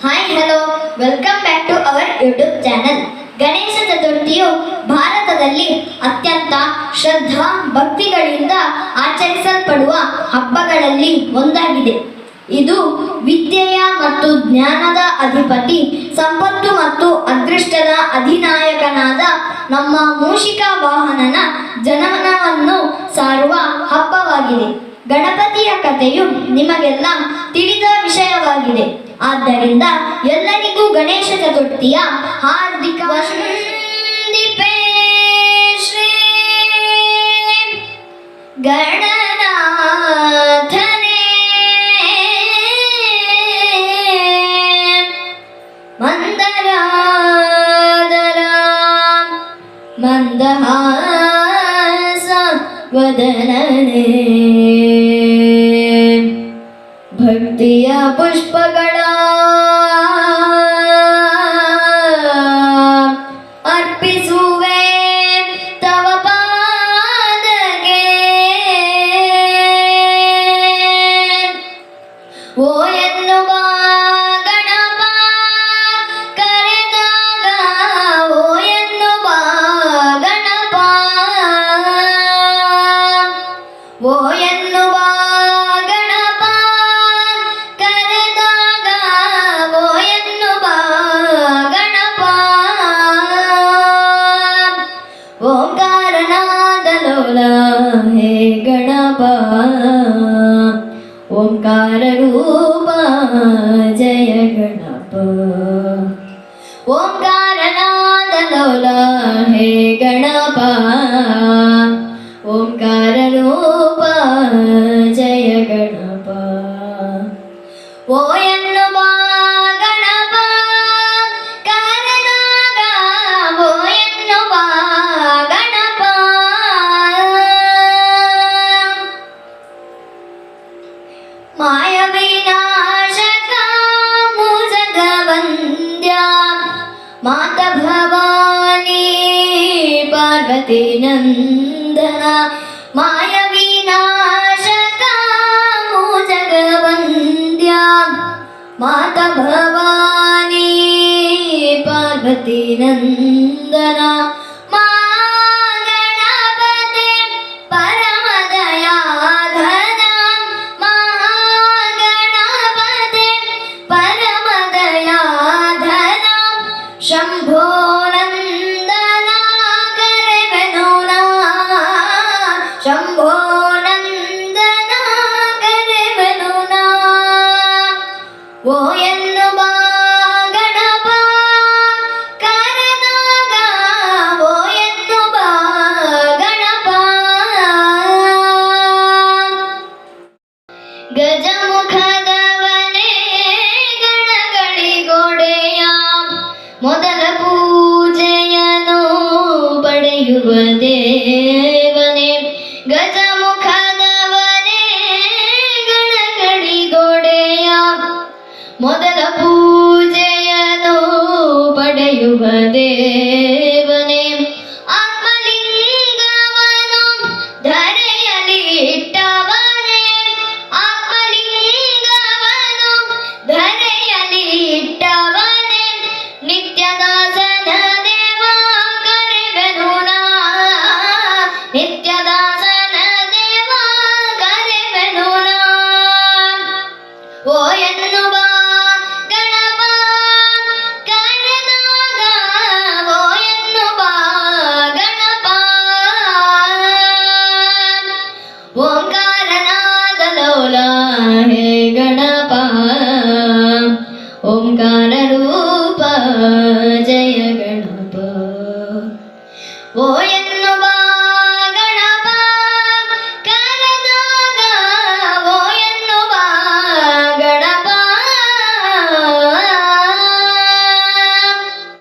Hi hello welcome back to our YouTube channel. Ganesha ಚತುರ್ಥಿಯು ಭಾರತದಲ್ಲಿ ಅತ್ಯಂತ ಶ್ರದ್ಧಾ ಭಕ್ತಿಗಳಿಂದ ಆಚರಿಸಲ್ಪಡುವ ಹಬ್ಬಗಳಲ್ಲಿ ಒಂದಾಗಿದೆ. ಇದು ವಿದ್ಯೆಯ ಮತ್ತು ಜ್ಞಾನದ ಅಧಿಪತಿ, ಸಂಪತ್ತು ಮತ್ತು ಅದೃಷ್ಟದ ಅಧಿನಾಯಕನಾದ ನಮ್ಮ ಮೂಷಿಕ ವಾಹನನ ಜನನವನ್ನು ಸಾರುವ ಹಬ್ಬವಾಗಿದೆ. ಗಣಪತಿಯ ಕಥೆಯು ನಿಮಗೆಲ್ಲ ತಿಳಿದ ವಿಷಯವಾಗಿದೆ. ಆದ್ದರಿಂದ ಎಲ್ಲರಿಗೂ ಗಣೇಶ ಚತುರ್ಥಿಯ ಹಾರ್ದಿಕ ವಂದಿಪೆ. ಶ್ರೀ ಗಣನಾಥನೇ ಮಂದರಾದರ ಮಂದಹಾಸ ವದನನೇ, ಭಕ್ತಿಯ ಪುಷ್ಪಗಳ ಅರ್ಪಿಸುವೆ ತವ ಪಾದಕ್ಕೆ. ಓ ಎನ್ನುವ ಗಣಪ ಕರೆದಾಗ, ಓ ಎನ್ನುವ ಗಣಪ, ಓ ಎನ್ನುವ ಗಣಪ ಕರೆದಾಗ, ಓ ಎನ್ನುವ ಗಣಪ. ಓಂಕಾರನಾದ ಲೋಲ ಹೇ ಗಣಪ, ಓಂಕಾರ ರೂಪ ಜಯ ಗಣಪ. ಓಂಕಾರನಾದ ಲೋಲ ಹೇ ಗಣಪ, ಓಂಕಾರ ರೂಪ ಜಯ ಗಣಪ. ಓ ಎನ್ನುವ ಗಣಪ ಕರೆದಾಗ, ಓ ಎನ್ನುವ ಗಣಪ. ಮಾಯ ವಿನಾಶಕ ಮುಜಗ ವಂದ್ಯ ಮಾತ ಭವಾನಿ ಪಾರ್ವತಿ ನಂದನ. ಮಾಯ ವಿನಾಶಕ ಮುಜಗ ವಂದ್ಯ ಮಾತ ಭವಾನಿ ಪಾರ್ವತಿ ನಂದನ. ಮಾ ಗಣಪತಿ ಪರಮ ದಯಾಘನ, ಮಹಾಗಣಪತಿ ಪರಮ ದಯಾಘನ. ಶಂಭೋ ನಂದನ ಕರೆವೆನು ನಾ, ಶಂಭೋ ನಂದನ ಕರೆವೆನು ನಾ. ಓ ಎನ್ನುವ ಗಣಪ ಕರೆದಾಗ, ಓ ಎನ್ನುವ ಗಣಪ. ಗಜಮುಖದವನೇ ಗಣಗಳಿಗೊಡೆಯ, ಮೊದಲ ಪೂಜೆಯನ್ನು ಪಡೆಯುವ ದೇವನೇ. ಗಜಮುಖದವನೇ ಗಣಗಳಿಗೊಡೆಯ, ಮೊದಲ ಪೂಜೆಯನ್ನು ಪಡೆಯುವ ದೇವನೇ. ಆತ್ಮಲಿಂಗವನು ಧರೆಯಲ್ಲಿ ಇಟ್ಟವನೇ, ಆತ್ಮಲಿಂಗವನು ಧರೆಯಲ್ಲಿ ಇಟ್ಟವನೇ. ನಿತ್ಯದಾಸನ ದೇವ ಕರೆವೆನು ನಾ, ನಿತ್ಯದಾಸನ ದೇವ ಕರೆವೆನು ನಾ. ಓ ಎನ್ನುವ ಗಣಪ ಕರೆದಾಗ, ಓ ಎನ್ನುವ ಗಣಪ. ಓಂಕಾರನಾದ ಲೋಲ ಹೇ ಗಣಪ, ಓಂಕಾರ ರೂಪ ಜಯ